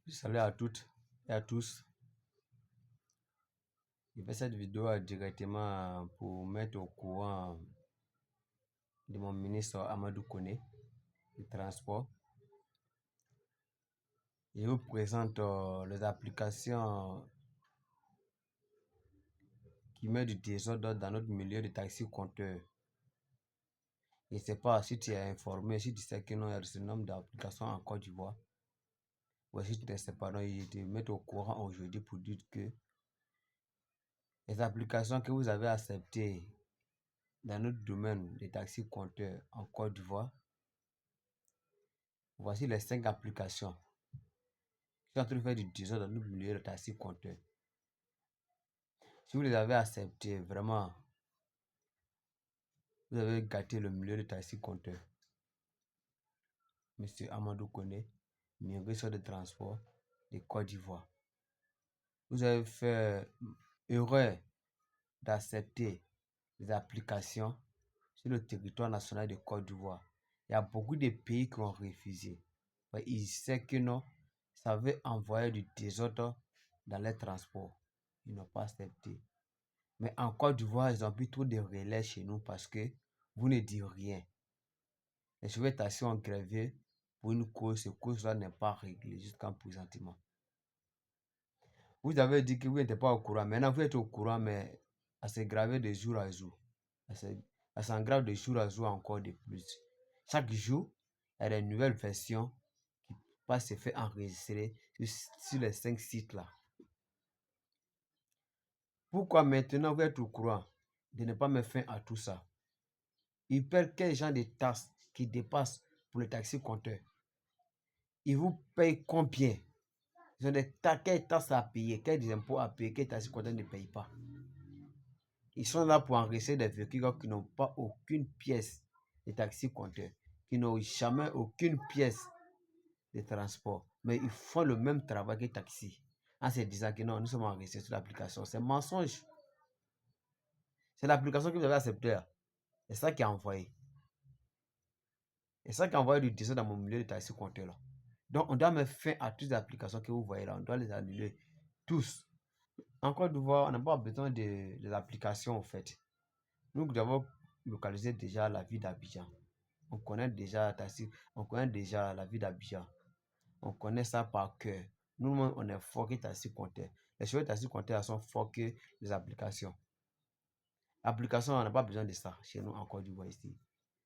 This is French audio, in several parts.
Salut à toutes et à tous. Je fais cette vidéo directement pour mettre au courant de mon ministre Amadou Koné du transport. Je vous présente les applications qui mettent du désordre dans notre milieu de taxi-compteur. Je ne sais pas si tu es informé, si tu sais qu'il y a ce nombre d'applications en Côte d'Ivoire. Ou si tu ne sais pas, je te mets au courant aujourd'hui pour dire que les applications que vous avez acceptées dans notre domaine des taxi-compteurs en Côte d'Ivoire, voici les 5 applications qui sont en train de faire du désordre dans notre milieu de taxi-compteur. Si vous les avez acceptées, vraiment, vous avez gâté le milieu de taxi-compteur. Monsieur Amadou Koné, ministre de transport de Côte d'Ivoire. Vous avez fait erreur d'accepter les applications sur le territoire national de Côte d'Ivoire. Il y a beaucoup de pays qui ont refusé. Ils savent que non, ça veut envoyer du désordre dans les transports. Ils n'ont pas accepté. Mais en Côte d'Ivoire, ils ont pris trop de relais chez nous parce que vous ne dites rien. Les chauffeurs de taxi ont grévé pour une cause, cette cause-là n'est pas réglée jusqu'à présentement. Vous avez dit que vous n'étiez pas au courant. Maintenant, vous êtes au courant, mais ça s'est gravé de jour à jour. Ça s'aggrave de jour à jour encore de plus. Chaque jour, il y a des nouvelles versions qui passent se faire enregistrer sur les 5 sites-là. Pourquoi maintenant vous êtes au courant de ne pas mettre fin à tout ça? Ils paient quel genre de taxes qui dépassent pour les taxi-compteurs? Ils vous payent combien? Ils ont quelles taxes à payer, quels impôts à payer, que les taxi-compteurs ne payent pas. Ils sont là pour enregistrer des véhicules qui n'ont pas aucune pièce de taxi-compteurs, qui n'ont jamais aucune pièce de transport. Mais ils font le même travail que les taxis. En se disant que non, nous sommes enregistrés sur l'application. C'est mensonge. C'est l'application que vous avez acceptée. C'est ça qui a envoyé. C'est ça qui a envoyé du désordre dans mon milieu de taxi-compteur là. Donc, on doit mettre fin à toutes les applications que vous voyez là. On doit les annuler tous. En Côte d'Ivoire, on n'a pas besoin de l'application en fait. Nous devons localiser déjà la ville d'Abidjan. On connaît déjà la ville d'Abidjan. On connaît ça par cœur. Nous, on est fort que taxi-compteur. Les chauffeurs de taxi-compteur sont forts que les applications. Application, on n'a pas besoin de ça chez nous en Côte d'Ivoire ici.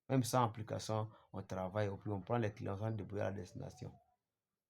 Même sans application, on travaille, on prend les clients, on débrouille à la destination.